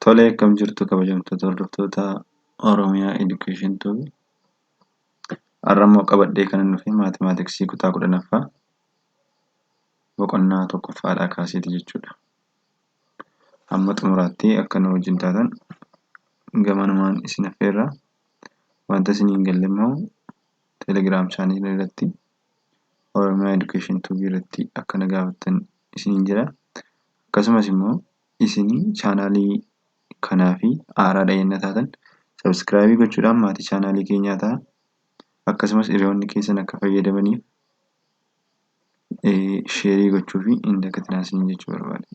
Tolee, akkam jirtu kabajamtoota hordoftoota Oromiyaa Education Tube. Har'a immoo qabadhee kanan dhufe maatimaatiksii kutaa 10ffaa boqonnaa tokkoffaadhaa kaaseeti jechuudha. Hamma xumuraatti akka nu wajjin taatan gamanumaan isin affeerra. Wanta isin hin galle immoo Telegram channel irratti Oromiyaa Education Tube irratti akka na gaafattan isiniin jira. Akkasumas immoo isin chaanaalii kanaa fi haaraa dhayina taatan subscribe gochuudhaan maatii chaanaalii keenyaa ta'a. Akkasumas hiriyoonni keessan akka fayyadamaniif sheerii gochuu fi hin dagatinaa isiniin jechuu barbaada.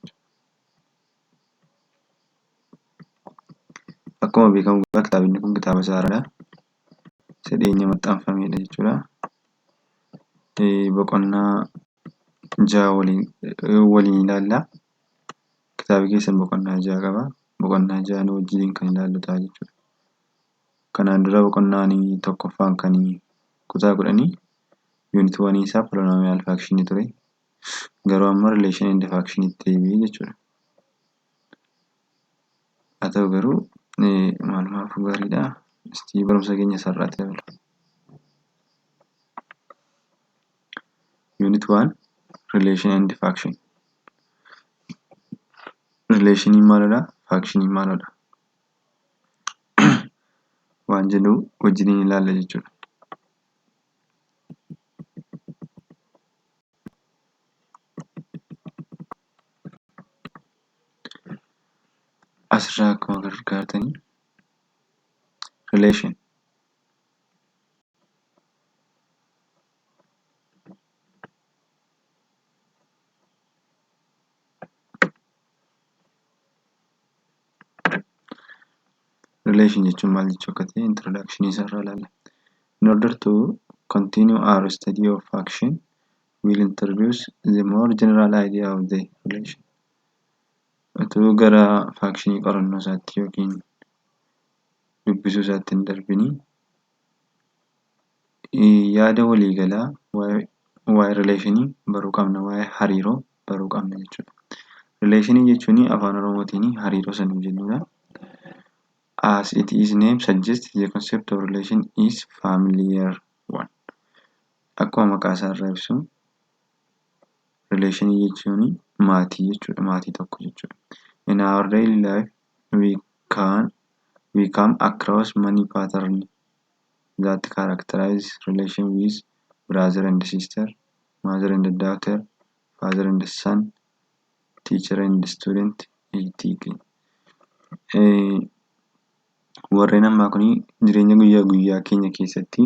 Akkuma beekamu kitaabni kun kitaaba haaraadha. Isa dhiyeenya maxxanfamedha jechuudha. Boqonnaa 6 waliin ilaalla. Kitaabni keessan boqonnaa 6 qaba. Boqonnaa 6 nu wajjin kan ilaallu ta'a jechuudha. Kanaan dura boqonnaan tokkoffaan kan kutaa 10 unit 1 isaa polynomial fraction ture. Garuu amma relation and fraction itti deebi'e jechuudha. Haa ta'u garuu maalumaafuu gaariidha. Istii barumsa keenya sararaatti dabala. Unit 1 relation and fraction. Relationiin maalidha? Fractioniin maalidha? Waan jedhu wajjiniin ilaalla jechuudha. Asirraa akkuma argitanii relation jechuun maal jechuu akka ta'e introduction isaarraa ilaalla. In order to continue our study of fraction, we'll introduce the more general idea of the relation. Utuu gara fraactionii qorannoo isaatti yookiin dubbisuu isaatti hin darbinii yaada waliigalaa waa'ee relationii baruu qabna, waa'ee hariiroo baruu qabna jechuudha. Relationii jechuun afaan Oromootiin hariiroo sana jennudha. As it is name suggests, the concept of relation is familiar one. Akkuma maqaa isaarraa ibsu relationii jechuun maatii jechuudha. Maatii tokko jechuudha. In our daily life, we come across many patterns that characterize relation with brother and sister, mother and daughter, father and son, teacher and student, etc. Warreen ammaa kun jireenya guyyaa guyyaa keenya keessatti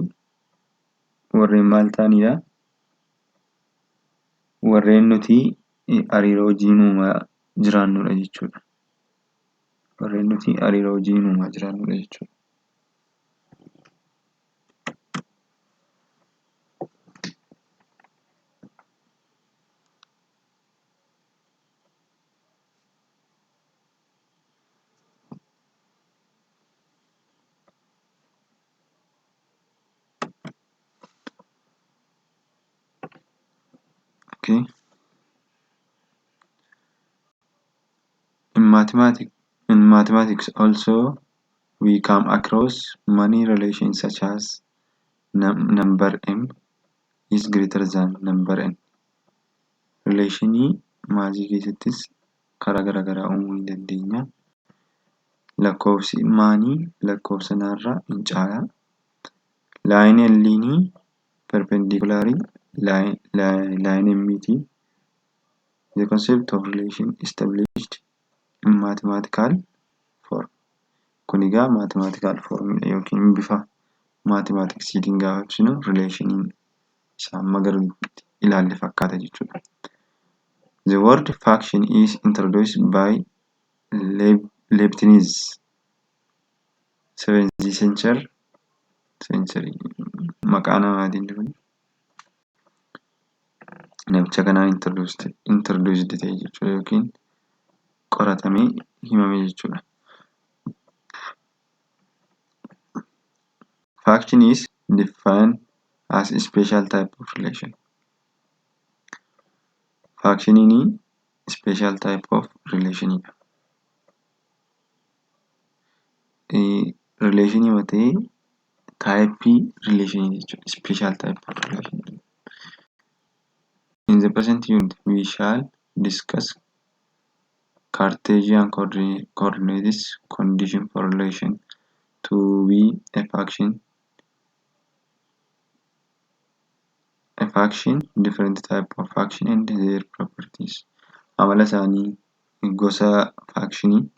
warreen maal ta'anidha? Warreen nuti hariiroo wajjin uumaa jiraannudha jechuudha. Warreen nuti hariiroo wajjin uumaa jiraannudha jechuudha. Okay. In mathematics also, we come across many relations such as number m is greater than number n. Relationii maatii keessattis karaa garaa garaa uumuu ni dandeenya. Lakkoofsi maanii lakkoofsa naarraa hin caala. Line L perpendicular line MT. The concept of relation established in mathematical form. Kun egaa mathematical form yookiin bifa mathematiksiitiin gaafa ibsinu relationiin isaa amma gaditti ilaalle fakkaata jechuudha. The word fraction is introduced by Leibniz 7th century. Maqaa namaatiin kun namicha kanaan introduced ta'e jechuudha yookiin qoratamee himame jechuudha. Fraction is defined as a special type of relation. Fractioniin special type of relation. relation yoo ta'e type relation jechuudha. Special type of relation. In the present unit, we shall discuss Cartesian coordinates condition for relation to be a faction, different type of faction and their properties. Amala isaanii, gosa fakshinii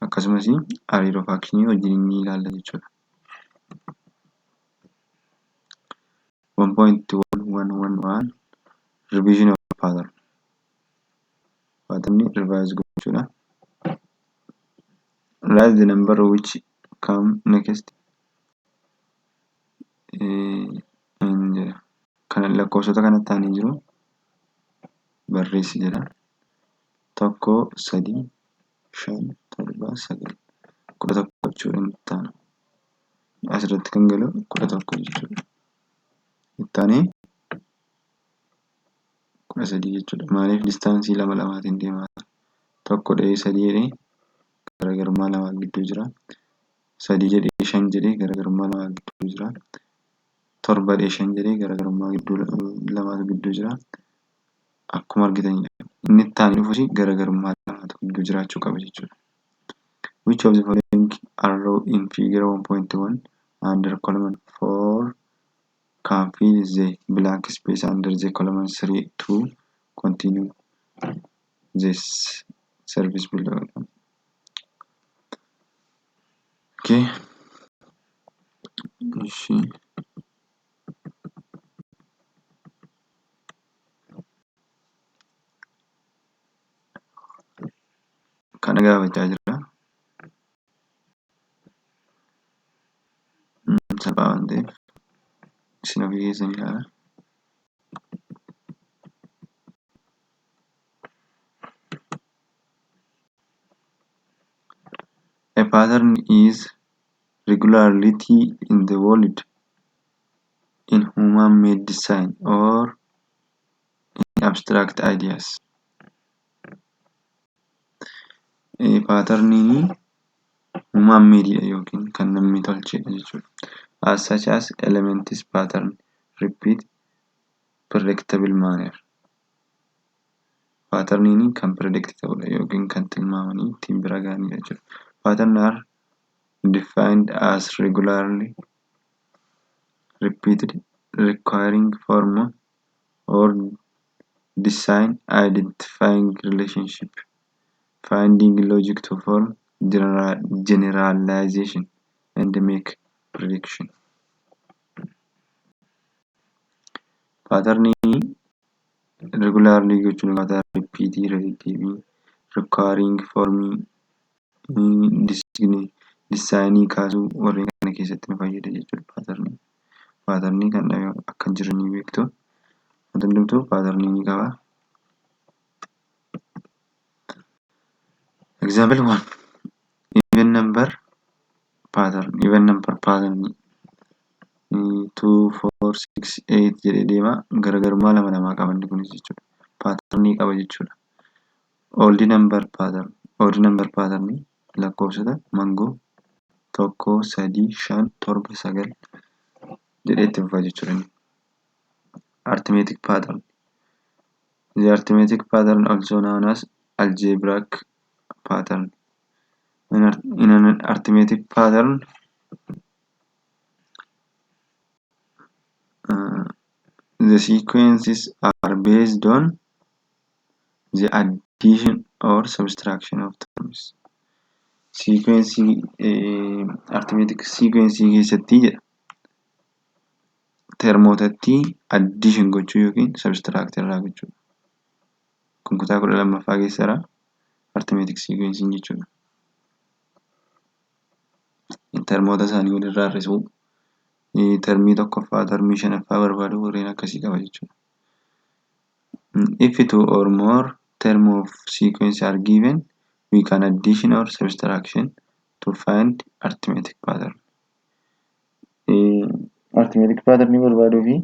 akkasumas hariiroo fakshinii wajjin ni ilaalla jechuudha. 1.1111 revision of pattern. Pattern revise gochuudha. Write the number which come next. Kana lakkoofsota kanatti aanee jiru barreessi jedha. 1, 3, 5, 7, 9, 11 jechuudha inni itti aanu. Asirratti kan galu 11 jechuudha. Itti aanee 13 jechuudha. Maaliif distaansii lama lamaatiin deemaa jira. 1 jedhee 3 jedhee garaagarummaa lamaa gidduu jira. 3 jedhee 5 jedhee garaagarummaa lamaa gidduu jira. 7 jedhee 5 jedhee garaagarummaa lamaatu gidduu jira. Akkuma argitanidha. Inni itti aanee dhufus garaagarummaa lamaatu gidduu jiraachuu qaba jechuudha. Which of the following are row in figure 1.1 under column 4 can fill the blank space under the column 3 to continue this service below. Okay. Kana gaafachaa jira. Salphaa waan ta'eef isin ofii keessan ilaala. A pattern is regularity in the world, in human-made design, or in abstract ideas. Patternii human-made yookiin kan namni tolchedha jechuudha. As such as elements pattern repeat predictable manner. Patternii kan predict ta'udha yookiin kan tilmaamanii ittiin bira gahanidha jechuudha. Patterns are defined as regularly repeated, requiring form or design, identifying relationship, finding logic to form generalization, and make prediction. Patternii regularly gochuun repeat, requiring form, design kaasuu warreen kana keessatti nu fayyada jechuudha. Patternii kan akka jiranii beektu wanti hundumtuu patternii ni qaba. Example 1. Even number pattern 2, 4, 6, 8 jedhee deema. Garaagarummaa lama lamaa qaban kunis jechuudha. Patternii qaba jechuudha. Odd number pattern lakkoofsota mangoo 1, 3, 5, 7, 9 jedhee itti fufa jechuudha. Arithmetic pattern. The arithmetic pattern also known as algebraic pattern. In an arithmetic pattern, the sequences are based on the addition or subtraction of terms. Arithmetic sequence keessatti jedha. Termootatti addition gochuu yookiin subtract irraa gochuudha. Kun kutaa 12ffaa keessadha. Arithmetic sequence jechuudha. Termoota isaanii walirraa hir'isuu, termii tokkoffaa, termii shanaffaa barbaaduu warreen akkasii qaba jechuudha. If 2 or more terms of sequence are given, we can addition or subtraction to find arithmetic pattern. Arithmetic pattern barbaaduu fi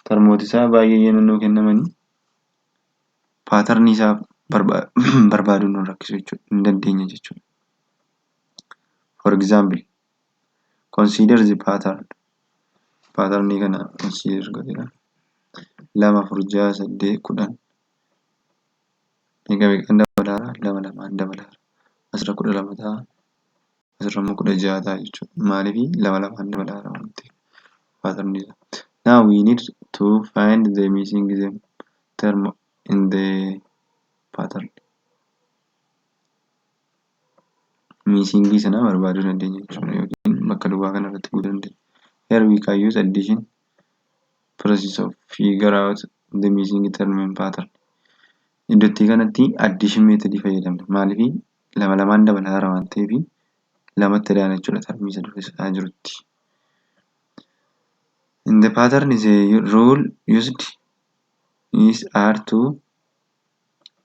termooti isaa baay'ee yennoo kennamanii pattern isaa barbaaduu nu rakkisu jechuudha. Hin dandeenya jechuudha. For example, consider the pattern. Pattern ni kana consider godina. 2 4 6 8 10. Egaa meeqan dabalaara? 2 2 dabalaara. Asirra 12 ta'a. Asirra immoo 16 ta'a jechuudha. Maaliif 2 2 dabalaara waan ta'eef. Pattern ni. Now we need to find the missing term in the pattern. Missing sana barbaaduu dandeenya jechuudha yookiin bakka duwwaa kana irratti bu'uu dandeenya. Here we can use addition process of figure out the missing term in pattern. Iddootti kanatti addition method fayyadamna. Maaliif 2 2 dabalaara waan ta'eef 2tti daana jechuudha termii isa dura jirutti. In the pattern is a rule used is R to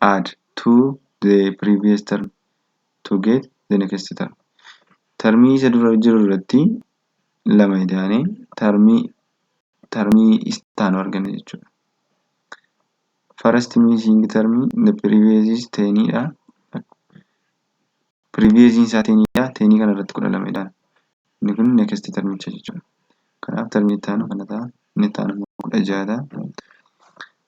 add to the previous term to get the next term. Termii isa dura jiru irratti 2 daane termii istaanu arganna jechuudha. First missing term the previous is 10 dha. Previous isaa 10 dha. 10 kana irratti 12 daana. Inni kun next termicha jechuudha. Kanaaf termii itti aanu kana ta'a. Inni itti aanu immoo 16 ta'a.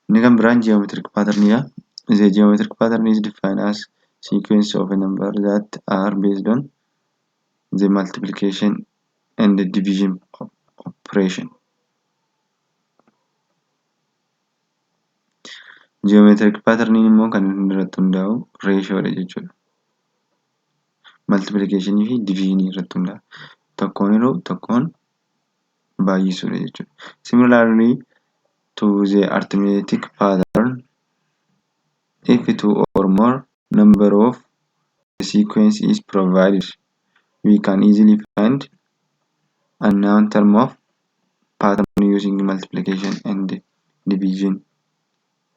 Inni kan biraan geometric pattern dha. The geometric pattern is defined as sequence of a number that are based on the multiplication and the division operation. Geometric pattern immoo kan inni irratti hundaa'u ratio dha jechuudha. Multiplication fi division irratti hundaa'a. Tokkoon yeroo tokkoon baay'isuudha jechuudha. Similarly to the arithmetic pattern, if 2 or more number of the sequence is provided, we can easily find unknown term of pattern using multiplication and division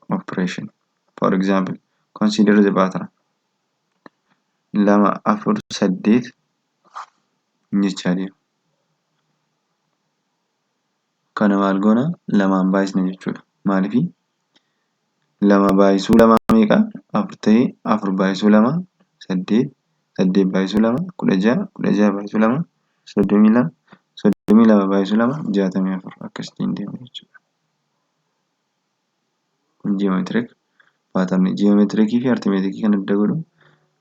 operation. For example, consider the pattern 2 4 8 jechaa deema. Kana maal goona? 2 baay'isna jechuudha. Maaliif 2 baay'isuu 2 meeqa? 4 ta'ee 4 baay'isuu 2 8 8 baay'isuu 2 16 16 baay'isuu 2 32 32 baay'isuu 2 64 akkasitiin deema jechuudha. Geometric pattern geometric fi arithmetic kan adda godhu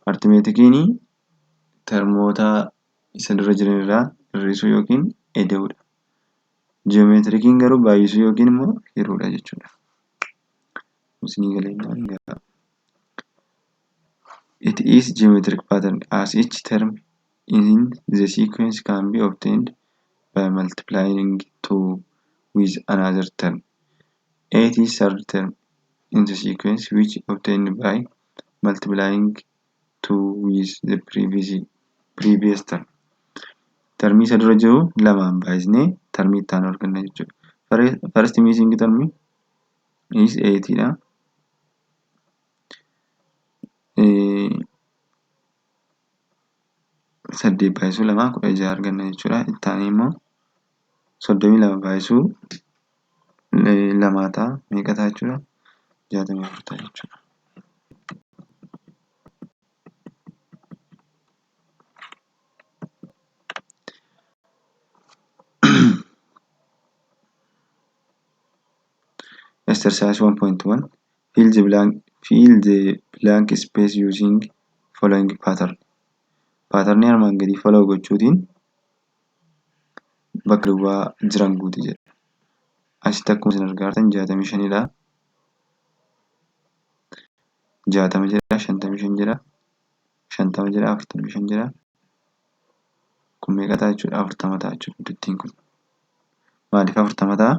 arithmetikiin termoota isa dura jiran irraa hir'isuu yookiin eda'uudha. Geometrikiin garuu baay'isuu yookiin immoo hiruudha jechuudha. It is geometric pattern as each term in the sequence can be obtained by multiplying 2 with another term. 8 is third term in the sequence which obtained by multiplying 2 with the previous term. Termii isa dura jiru 2 baay'isnee termii itti aanu arganna jechuudha. First missing term is 8 dha. 8 baay'isuu 2 16 arganna jechuudha. Itti aanee immoo 32 baay'isuu 2 ta'a. Meeqa ta'a jechuudha? 64 ta'a jechuudha. Exercise 1.1 fill the blank space using following pattern. Pattern armaan gadii follow gochuutiin bakka duwwaa jiran guuti jedha. Asitti akkuma isin argitan 65 dha. 60 jira, 55 jira, 50 jira, 45 jira. Kun meeqa ta'a jechuudha? 40 ta'a jechuudha iddootiin kun. Maaliif 40 ta'a?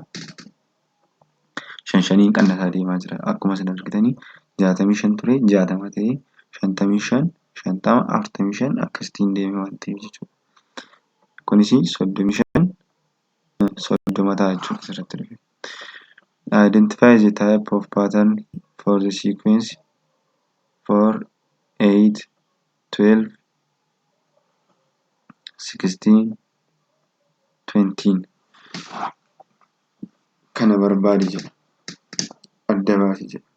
5 qannasaa deemaa jira. Akkuma isin argitanii 65 ture 60 ta'ee 55 50 45 akkasitiin deeme waan ta'eef jechuudha. Kunis 35 30 ta'a jechuudha asirratti dhufe. Identify the type of pattern for the sequence 4 8 12 16 20 kana barbaadi jedha. Adda baasi jedha.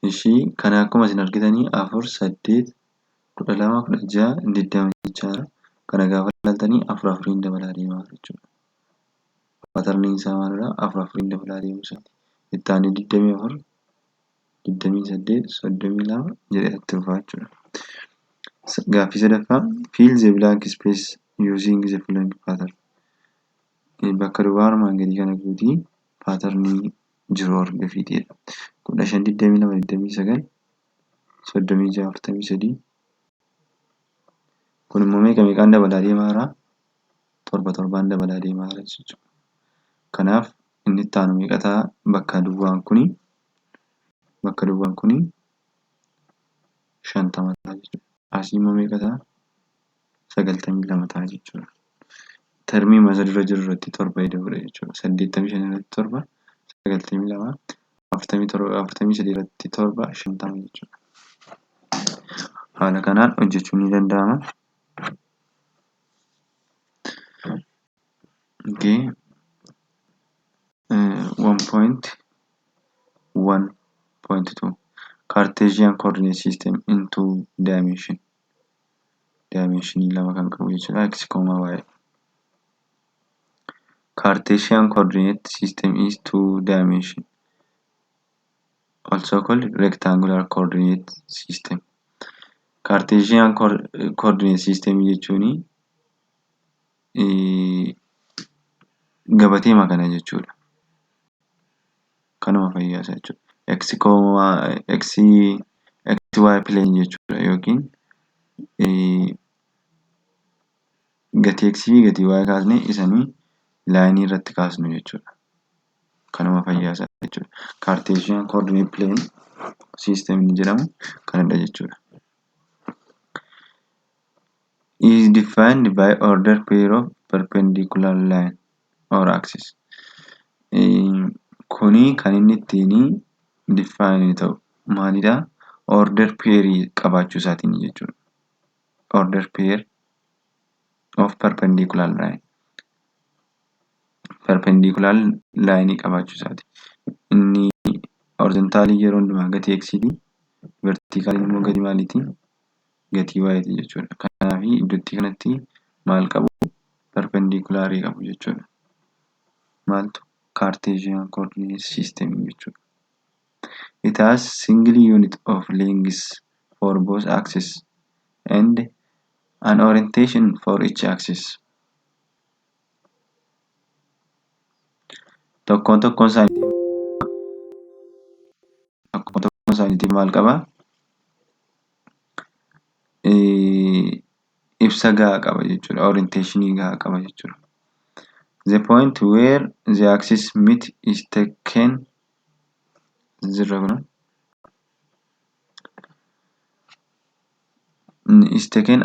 ishii kana akkuma isin argitanii 4, 8, 12, 16, 20 jechaadha. Kana gaafa ilaaltanii 4 4 dabalaa deemaa jechuudha. Paatarniin isaa maalidha? 4 4 dabalaa deemuu isaati. Itti aanee 24, 28, 32 jedhee itti fufaa jechuudha. Gaaffii sadaffaa fill the blank space using the following pattern. Bakka duwwaa armaan gadii kana guutii paatarnii jiru hordofiidha. 15, 22, 29, 36, 43. Kun immoo meeqaan dabalaa deemaa jira? 7 7 dabalaa deemaa jira jechuudha. Kanaaf inni itti aanu meeqa ta'a? Bakka duwwaan kuni 50 ta'a jechuudha. Asii immoo meeqa ta'a? 92 ta'a jechuudha. Termii masa dura jiru irratti 7 dabalaa jechuudha. 85 irratti 7, 92, 43 irratti 7, 50 jechuudha. Haala kanaan hojjechuun ni danda'ama. Okay. 1.1.2 Cartesian coordinate system in 2 dimension. Dimensionii lama kan qabu jechuudha. X, Y. Cartesian coordinate system is 2 dimension. Also called rectangular coordinate system. Cartesian coordinate system jechuun gabatee makana jechuudha. Kanuma fayyasa jechuudha. XY plane jechuudha yookiin gatii X fi gatii Y kaasne isanii laayinii irratti kaasnu jechuudha. Kanuma fayyasa jechuudha. Cartesian coordinate plane system ni jedhamu kanadha jechuudha. Is defined by order pair of perpendicular line or axis. Kuni kan inni ittiin define ta'u maalidha? Order pair qabaachuu isaatiin jechuudha. Order pair of perpendicular line. Perpendicular line qabaachuu isaati. Inni horizontaalii yeroo hundumaa gatii x ti. Vertikaalii immoo gatii maaliiti? Gatii y ti jechuudha. Kanaaf iddootti kanatti maal qabu? Perpendicular qabu jechuudha. Maaltu? Cartesian coordinate system jechuudha. It has single unit of length for both axes and an orientation for each axis. Tokkoon isaaniitii maal qaba? Ibsa gahaa qaba jechuudha. Orientationii gahaa qaba jechuudha. The point where the axis meet is taken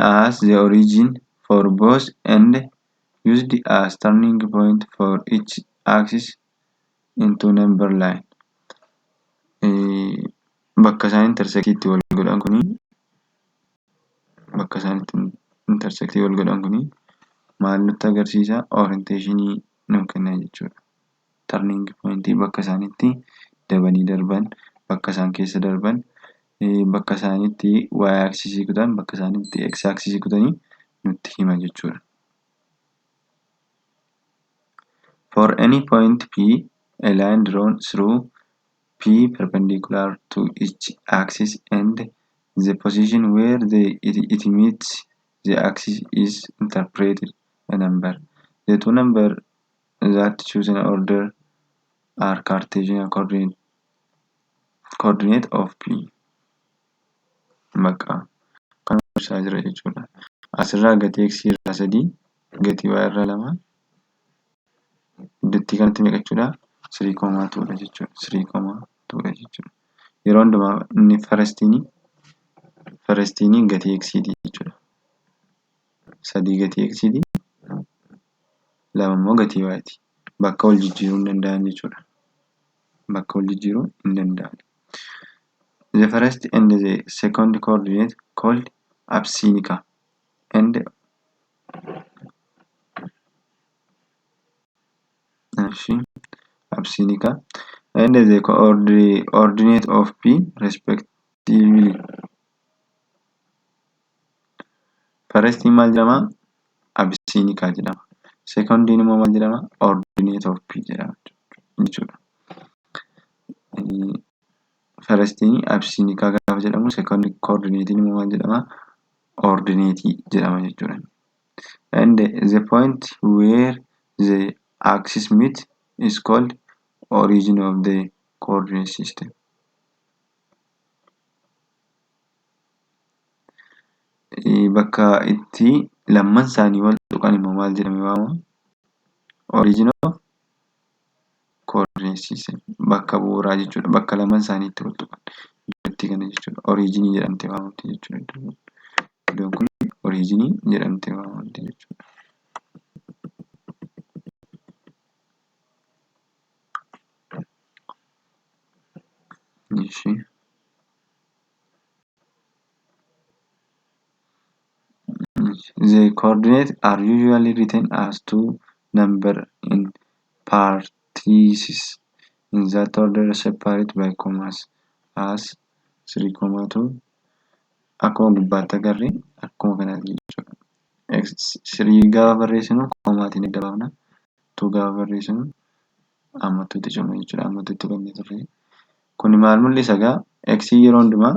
as the origin for both and used as turning point for each axis into number line. Bakka isaan intersectii wal godhan kuni maal nutti agarsiisa? Orientationii nuuf kenna jechuudha. Turning point bakka isaanitti dabanii darban, bakka isaan keessa darban, bakka isaanitti y axis kutan, bakka isaanitti x axis kutanii nutti hima jechuudha. For any point P, a line drawn through P perpendicular to each axis and the position where it meets the axis is interpreted a number. The two numbers that choose an order are Cartesian coordinate of P. Bakka kan ibsaa jira jechuudha. Asirraa gatii x irraa 3, gatii y irraa 2, iddootti kanatti meeqa jechuudha? 3,2 jechuudha. 3,2 jechuudha. Yeroo hundumaa inni farestiin gatii x ti jechuudha. 3 gatii x ti, 2 immoo gatii y ti. Bakka wal jijjiiruu hin danda'an jechuudha. bakka wal jijjiiruu hin danda'an. The first and the second coordinate called Absinica and Absinica and the coordinate of P respectively. First maal jedhama? Absinica jedhama. Second immoo maal jedhama? Ordinate of P jedhama jechuudha. First Absinica gaafa jedhamu, second coordinate immoo maal jedhama? Ordinate jedhama jechuudha. And the point where the axis meet is called origin of the coordinate system. Bakka itti lamman isaanii wal tuqan immoo maal jedhamee waamama? Origin of coordinate system. Bakka bu'uuraa jechuudha. Bakka lamman isaanii itti wal tuqan iddootti kana jechuudha. Origin jedhamtee waamamti jechuudha. Iddoon kun origin jedhamtee waamamti jechuudha. The coordinates are usually written as two numbers in parentheses in that order separated by commas as 3,2 akkuma gubbaatti agarre akkuma kanatti jechuudha. 3 gaafa barreessinu koomaatiin adda baafna. 2 gaafa barreessinu ammatuutti cimna jechuudha. Ammatuutti qabnee turre. Kun maal mul'isa egaa? X yeroo hundumaa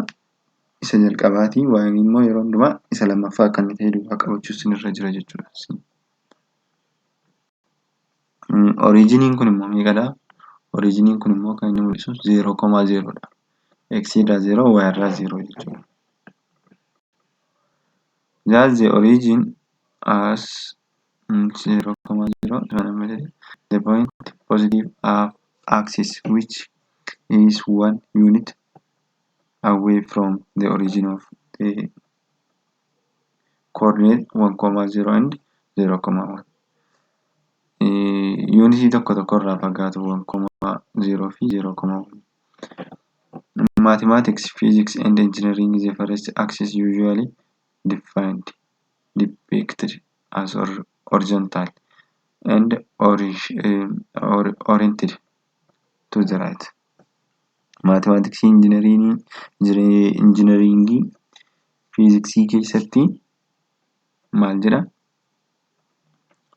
isa jalqabaati, y immoo yeroo hundumaa isa lammaffaa akka inni ta'e duukaa qabachuun sinirra jira jechuudha. Originiin kun immoo meeqadha? Originiin kun immoo kan inni mul'isu 0,0 dha. X irraa 0, y irraa 0 jechuudha. Thus the origin as 0,0 the point positive axis which is 1 unit away from the origin of the coordinate 1,0 and 0,1. Unity tokko irraa fagaatu 1,0 fi 0,1. In mathematics, physics and engineering, the first axis usually depicted as horizontal and oriented to the right. Mathematics engineering physics keessatti maal jedha?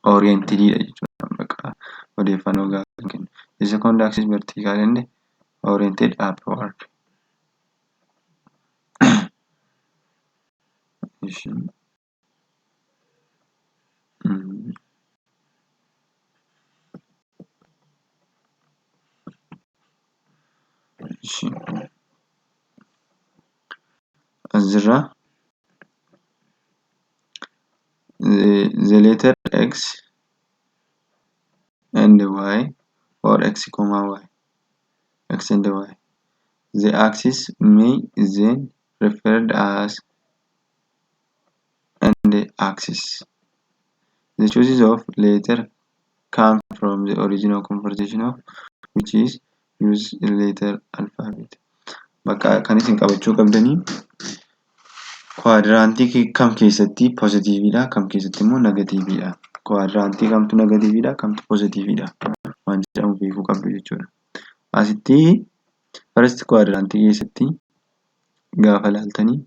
Oriented dha jechuudha. Bakka odeeffannoo gaafa kennu. The second axis vertical and oriented upward. Asirraa the letter X and Y or X, Y, X and Y. The axis may then referred as and axis. The choices of letter come from the original conversation of which is use letter alphabet. Bakka kan isin qabachuu qabdanii kwaadiraantii kam keessatti positiiviidha, kam keessatti immoo negatiiviidha. Kwaadiraantii kamtu negatiiviidha, kamtu positiiviidha waan jedhamu beekuu qabdu jechuudha. Asitti first kwaadiraantii keessatti gaafa ilaaltanii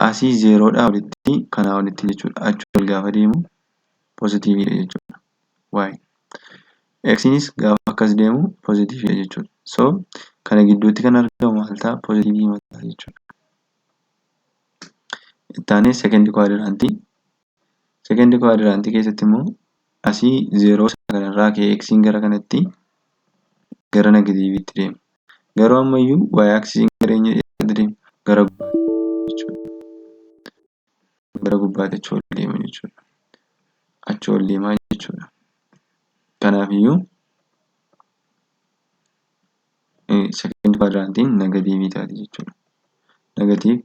asii 0dhaa olitti kanaa olitti jechuudha. Achii ol gaafa deemu positiiviidha jechuudha. Y. Xinis gaafa akkas deemu positiiviidha jechuudha. So kana gidduutti kan argamu maal ta'a? Positiivii mataa jechuudha. Ittaanee second quadrant keessatti immoo asii 0 kanarraa ka'ee X'n gara kanatti gara negatiiviitti deema. Garuu ammayyuu y axisiin gara eenyuutti deema? Gara gubbaatti jechuudha. Gara gubbaatti achi ol deema jechuudha. Achi ol deemaa jechuudha. Kanaafiyyuu second quadrantiin negatiivii taati jechuudha. Negatiiv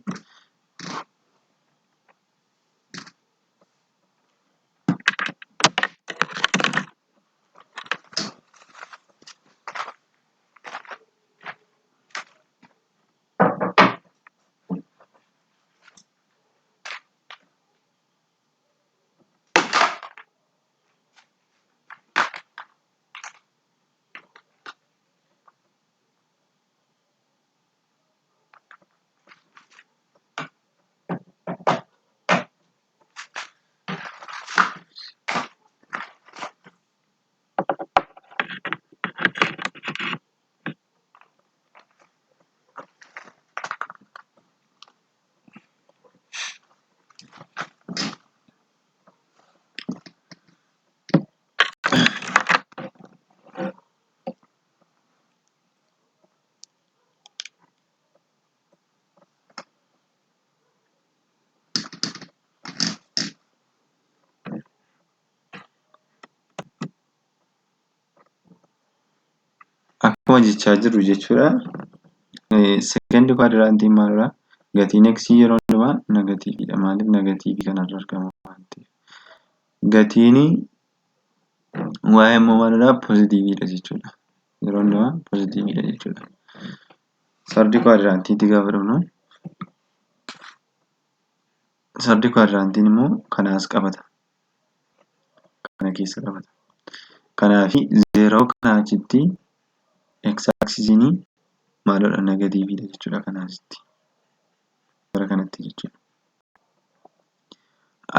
hojjechaa jirru jechuudha. Sekendi kwaadirantiin maalidha? Gatiin x yeroo hundumaa negatiiviidha. Maaliif negatiivii kanarra argama waan ta'eef. Gatiin y immoo maalidha? Pozitiiviidha jechuudha. Yeroo hundumaa pozitiiviidha jechuudha. Sardi kwaadirantiitti gaafa dhufnu sardi kwaadirantiin immoo kanaas qabata. Kana keessa qabata. Kanaafi zeeroo kanaa achitti x aaksisiin maalidha? Negatiiviidha jechuudha kanaasitti. Gara kanatti jechuudha.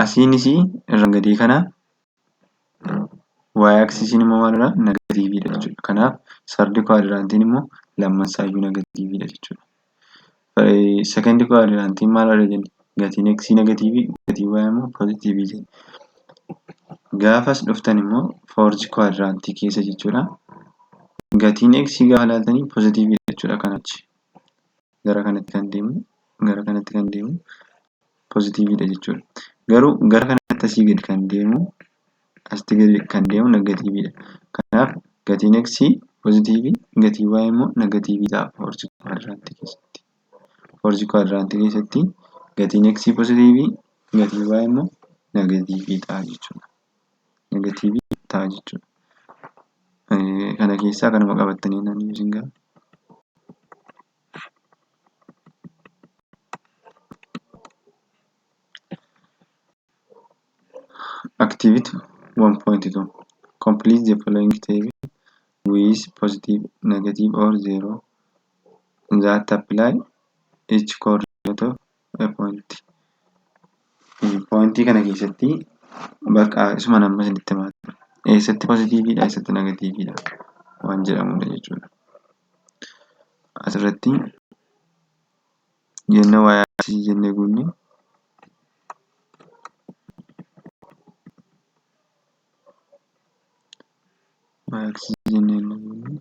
Asiinis irra gadii kana y aaksisiin immoo maalidha? Negatiiviidha jechuudha. Kanaaf sardi kwaadirantiin immoo lammansaayyuu negatiiviidha jechuudha. Sekendi kwaadirantiin maalidha jenne? Gatiin x negatiivii, gatiin y immoo pozitiivii jenna. Gaafas dhuftan immoo foorzi kwaadirantii keessa jechuudha. Gatiin x gaafa ilaaltanii pozitiiviidha jechuudha kanachi. Gara kanatti kan deemu pozitiiviidha jechuudha. Garuu gara kanatti asii gadi kan deemu asitti gadi kan deemu negatiiviidha. Kanaaf gatiin x pozitiivii, gatiin y immoo negatiivii ta'a foorzi kwaadirantii keessatti. Foorzi kwaadirantii keessatti gatiin x pozitiivii, gatiin y immoo negatiivii ta'a jechuudha. Negatiivii ta'a jechuudha. Kana keessaa kanuma qabattanii naannoo isin ga'a. Activity 1.2 complete the following table with positive, negative or zero that apply each coordinate of a point. Pointii kana keessatti bakka isuma amma isinitti himaa ture. Eessatti pozitiiviidha, eessatti negatiiviidha waan jedhamudha jechuudha. Asirratti jenna y aaksisii jennee guunne y aaksisii jennee guunne